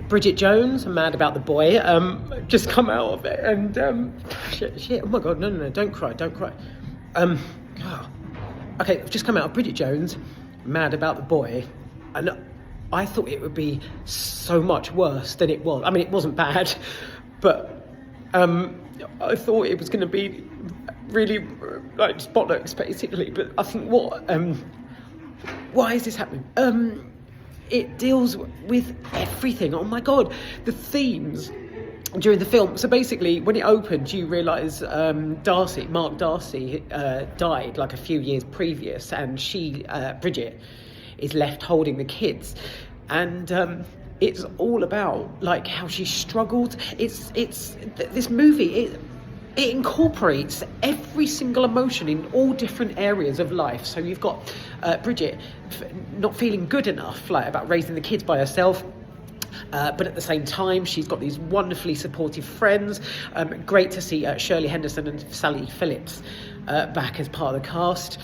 Bridget Jones, Mad About the Boy, just come out of it, and shit, oh my god, no, don't cry. Okay, I've just come out of Bridget Jones, Mad About the Boy, and I thought it would be so much worse than it was. I mean, it wasn't bad, but I thought it was going to be really like just bollocks, basically. But I think why is this happening? It deals with everything. Oh my god, the themes during the film. So basically, when it opened, you realise Mark Darcy, died like a few years previous, and she, Bridget, is left holding the kids, and it's all about like how she struggled. It's this movie. It incorporates every single emotion in all different areas of life. So you've got Bridget not feeling good enough, like about raising the kids by herself. But at the same time, she's got these wonderfully supportive friends. Great to see Shirley Henderson and Sally Phillips back as part of the cast.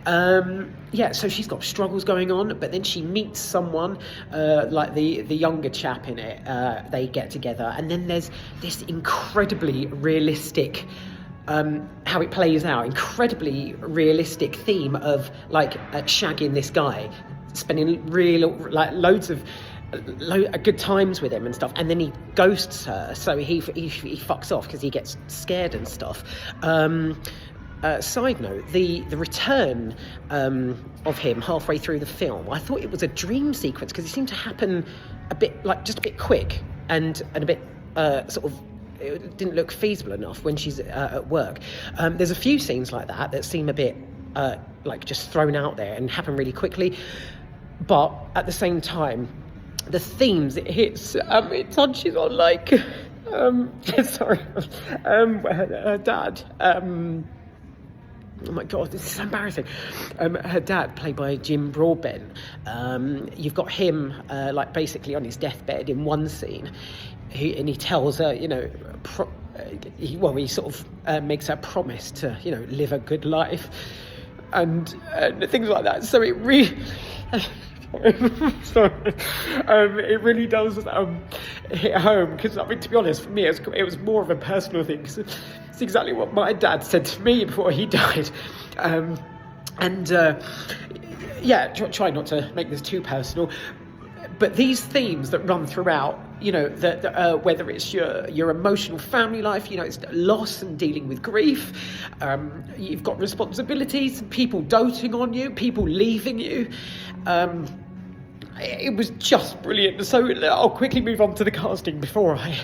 So she's got struggles going on, but then she meets someone like the younger chap in it. They get together, and then there's this incredibly realistic how it plays out, incredibly realistic theme of like shagging this guy, spending loads of good times with him and stuff, and then he ghosts her, so he fucks off because he gets scared and stuff. Side note, the return of him halfway through the film, I thought it was a dream sequence because it seemed to happen a bit quick and a bit sort of, it didn't look feasible enough when she's at work. There's a few scenes like that seem a bit like just thrown out there and happen really quickly, but at the same time, the themes it hits, it touches on like, her dad. Oh my god, this is so embarrassing. Her dad, played by Jim Broadbent, you've got him like basically on his deathbed in one scene, and he tells her, he sort of makes her promise to, live a good life, and things like that. So it really. Sorry. It really does hit home, because I mean, to be honest, for me it was more of a personal thing, because it's exactly what my dad said to me before he died. Try not to make this too personal, but these themes that run throughout, that whether it's your emotional family life, it's loss and dealing with grief, you've got responsibilities, people doting on you, people leaving you. It was just brilliant. So I'll quickly move on to the casting before I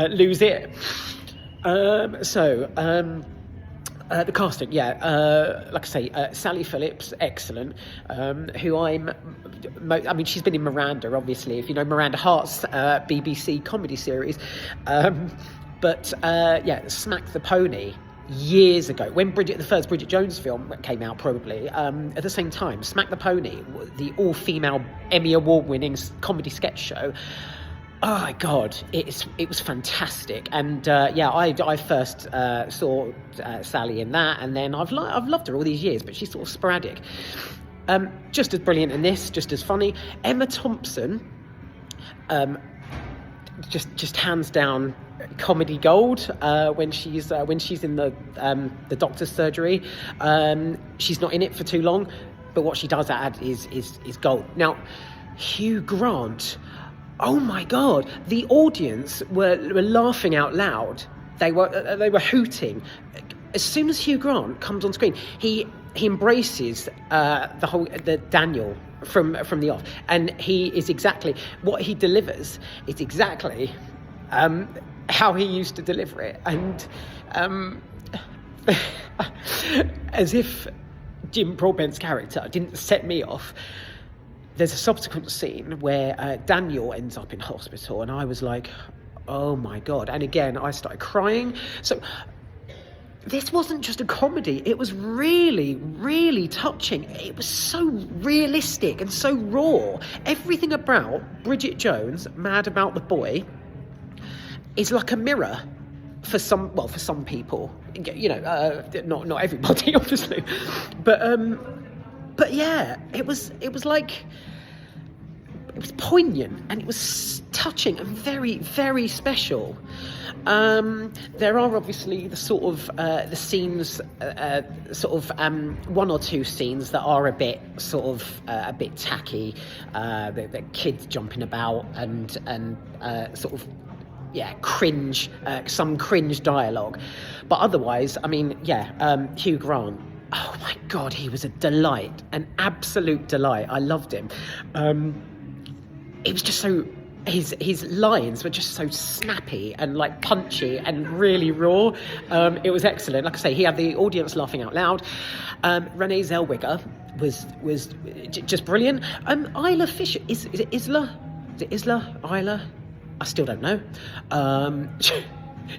lose it. The casting, like I say, Sally Phillips, excellent. She's been in Miranda, obviously, if you know Miranda Hart's BBC comedy series. Smack the Pony, years ago, when the first Bridget Jones film came out, probably at the same time. Smack the Pony, the all-female Emmy Award-winning comedy sketch show. Oh my god, it was fantastic, and I first saw Sally in that, and then I've loved her all these years, but she's sort of sporadic. Just as brilliant in this, just as funny. Emma Thompson, just hands down comedy gold when she's in the doctor's surgery. She's not in it for too long, but what she does add is gold. Now, Hugh Grant, oh my god, the audience were laughing out loud. They were hooting as soon as Hugh Grant comes on screen. He embraces the Daniel from The Off, and he is exactly what he delivers. It's exactly how he used to deliver it, and as if Jim Broadbent's character didn't set me off. There's a subsequent scene where Daniel ends up in hospital, and I was like, oh my god. And again, I started crying. So this wasn't just a comedy. It was really, really touching. It was so realistic and so raw. Everything about Bridget Jones, Mad About the Boy, is like a mirror for some people. Not everybody, obviously. But yeah, it was like poignant, and it was touching and very, very special. There are obviously the sort of the scenes, one or two scenes that are a bit tacky. The kids jumping about and cringe, some cringe dialogue, but otherwise, I mean, Hugh Grant. Oh my God, he was a delight, an absolute delight. I loved him. It was just so. His lines were just so snappy and like punchy and really raw. It was excellent. Like I say, he had the audience laughing out loud. Renee Zellweger was just brilliant. Isla Fisher, is it Isla? Is it Isla? Isla? I still don't know.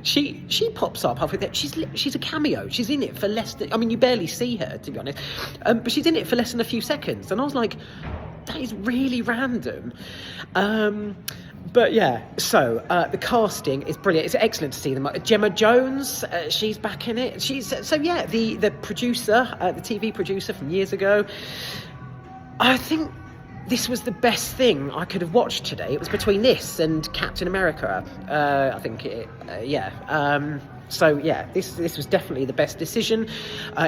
She pops up halfway there. She's a cameo. She's in it for less than, I mean, you barely see her, to be honest. But she's in it for less than a few seconds. And I was like, that is really random. But yeah, so the casting is brilliant. It's excellent to see them. Gemma Jones, she's back in it. The producer, the TV producer from years ago. I think this was the best thing I could have watched today. It was between this and Captain America. I think this was definitely the best decision.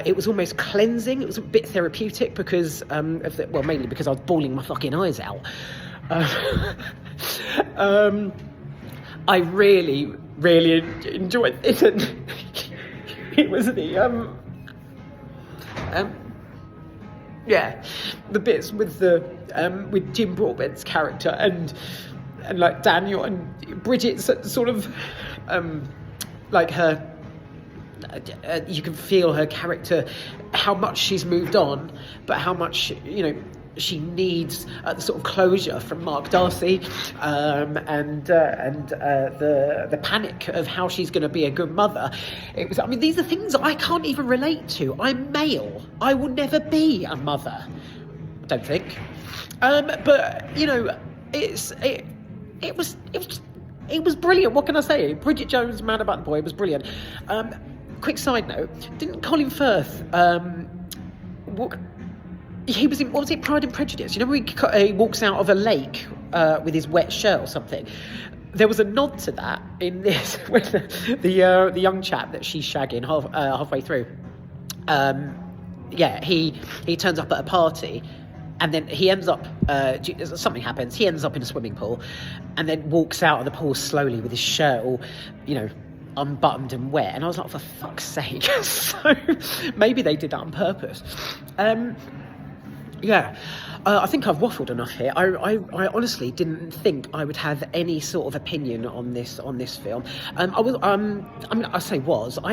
It was almost cleansing. It was a bit therapeutic because mainly because I was bawling my fucking eyes out. I really, really enjoyed it. And it was the bits with Jim Broadbent's character and like Daniel and Bridget's sort of like her. You can feel her character, how much she's moved on, but how much she needs the sort of closure from Mark Darcy, and the panic of how she's going to be a good mother. These are things I can't even relate to. I'm male. I will never be a mother. I don't think. But it was brilliant. What can I say? Bridget Jones, Mad About the Boy, was brilliant. Quick side note: didn't Colin Firth he was in, what was it, Pride and Prejudice? You know when he walks out of a lake with his wet shirt or something? There was a nod to that in this when the young chap that she's shagging halfway through. He turns up at a party, and then he ends up something happens. He ends up in a swimming pool, and then walks out of the pool slowly with his shirt all, unbuttoned and wet. And I was like, for fuck's sake! So maybe they did that on purpose. I think I've waffled enough here. I honestly didn't think I would have any sort of opinion on this film. I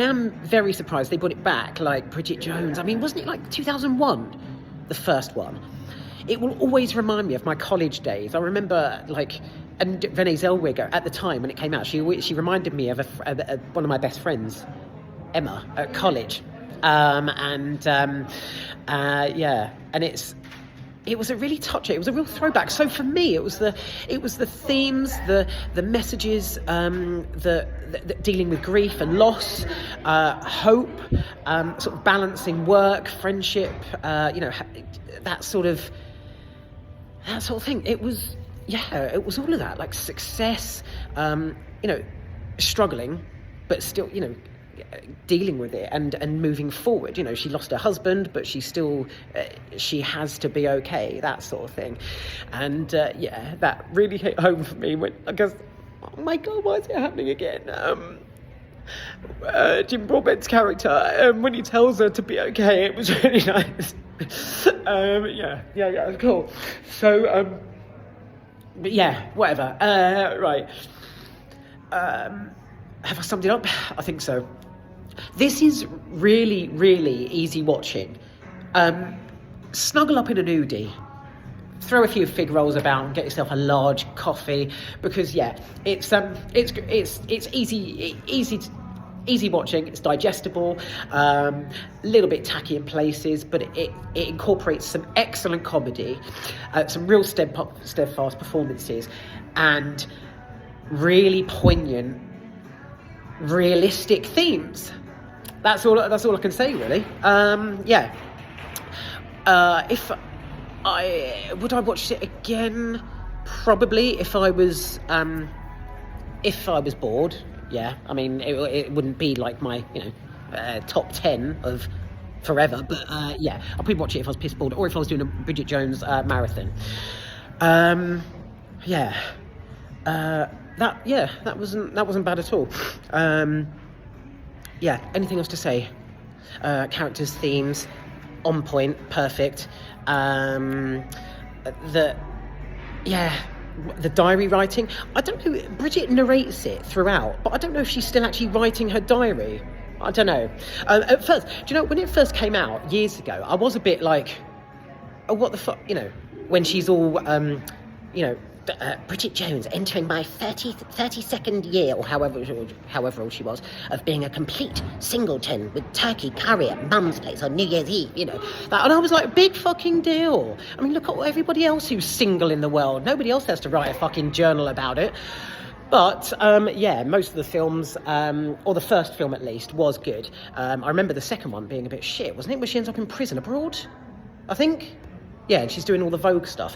am very surprised they brought it back, like Bridget Jones. I mean, wasn't it like 2001, the first one? It will always remind me of my college days. I remember and Renee Zellweger at the time when it came out, she reminded me of one of my best friends, Emma, at college. And it was a really touching. It was a real throwback. So for me, it was the themes, the messages, the dealing with grief and loss, hope, sort of balancing work, friendship, that sort of thing. It was all of that, like success, struggling, but still, dealing with it and moving forward. She lost her husband, but she still she has to be okay, that sort of thing. And that really hit home for me when I guess, oh my God, why is it happening again? Jim Broadbent's character, when he tells her to be okay, it was really nice. It was cool. So whatever. Right. Have I summed it up? I think so. This is really, really easy watching. Snuggle up in an Oodie. Throw a few fig rolls about and get yourself a large coffee, because it's easy watching. It's digestible. Little bit tacky in places, but it incorporates some excellent comedy, some real steadfast performances, and really poignant, realistic themes. That's all I can say, really. If I watch it again, Probably if I was bored, yeah. I mean, it wouldn't be like my, top 10 of forever, but yeah, I'll probably watch it if I was pissed bored, or if I was doing a Bridget Jones marathon. Yeah. That wasn't bad at all. Yeah, anything else to say? Characters, themes, on point, perfect. The diary writing. I don't know. Bridget narrates it throughout, but I don't know if she's still actually writing her diary. I don't know. At first, do you know, when it first came out years ago, I was a bit like, oh, what the fuck, when she's all, Bridget Jones entering my 32nd year, or however old she was, of being a complete singleton with turkey curry at mum's place on New Year's Eve, that, and I was like, big fucking deal. I mean, look at everybody else who's single in the world. Nobody else has to write a fucking journal about it. But, most of the films, or the first film at least, was good. I remember the second one being a bit shit, wasn't it? Where she ends up in prison abroad, I think? Yeah, and she's doing all the Vogue stuff.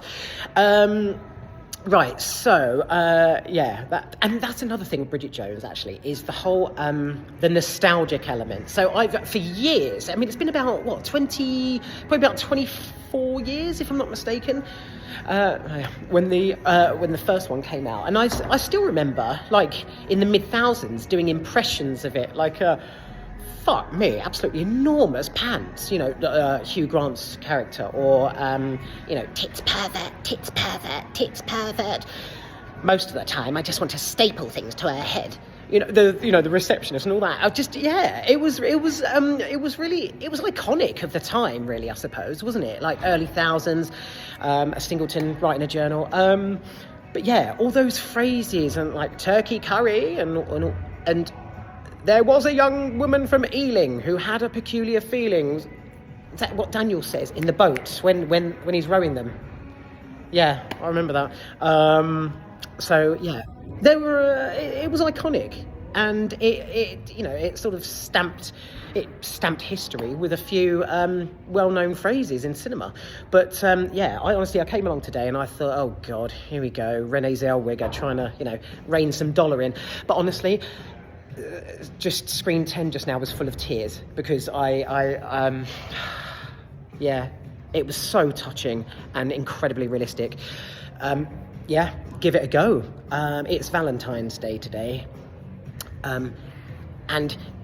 Right, so, that's another thing with Bridget Jones, actually, is the whole, the nostalgic element. So for years, I mean, it's been about, probably about 24 years, if I'm not mistaken, when the first one came out. And I still remember, like, in the mid-thousands, doing impressions of it, like, fuck me, absolutely enormous pants, Hugh Grant's character, or, tits pervert, tits pervert, tits pervert. Most of the time, I just want to staple things to her head. The receptionist and all that. It was iconic of the time, really, I suppose, wasn't it? Like early thousands, a singleton writing a journal. But yeah, all those phrases and like turkey curry and there was a young woman from Ealing who had a peculiar feeling. Is that what Daniel says in the boat when he's rowing them? Yeah, I remember that. So yeah, it was iconic, and it sort of stamped history with a few well-known phrases in cinema. But I came along today and I thought, oh god, here we go, Renee Zellweger trying to rein some dollar in. But honestly, just screen 10 just now was full of tears, because it was so touching and incredibly realistic. Give it a go. It's Valentine's Day today, and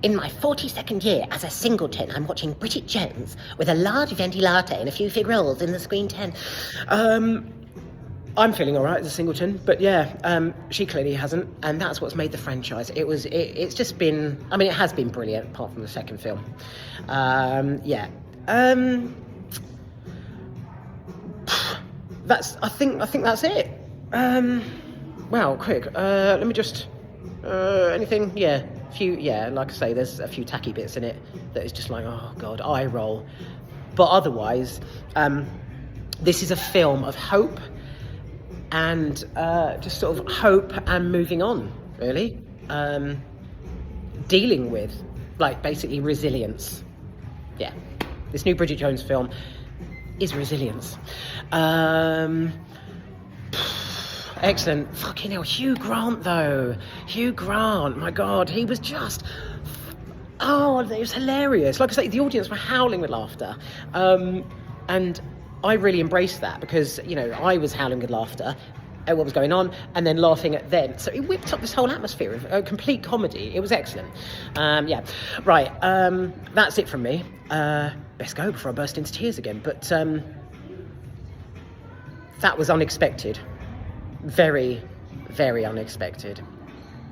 in my 42nd year as a singleton, I'm watching Bridget Jones with a large venti latte and a few fig rolls in the screen 10. I'm feeling all right as a singleton, but she clearly hasn't, and that's what's made the franchise. It's just been, I mean, it has been brilliant, apart from the second film. I think that's it. Wow, quick. Let me just, anything? Like I say, there's a few tacky bits in it that is just like, oh god, eye roll. But otherwise, this is a film of hope, and just sort of hope and moving on, really. Dealing with, like, basically resilience. Yeah, this new Bridget Jones film is resilience. Excellent. Fucking hell, Hugh Grant, though. Hugh Grant, my god, he was just... Oh, it was hilarious. Like I say, the audience were howling with laughter. And I really embraced that, because, I was howling with laughter at what was going on and then laughing at them. So it whipped up this whole atmosphere of a complete comedy. It was excellent. Right. That's it from me. Best go before I burst into tears again. But that was unexpected. Very, very unexpected.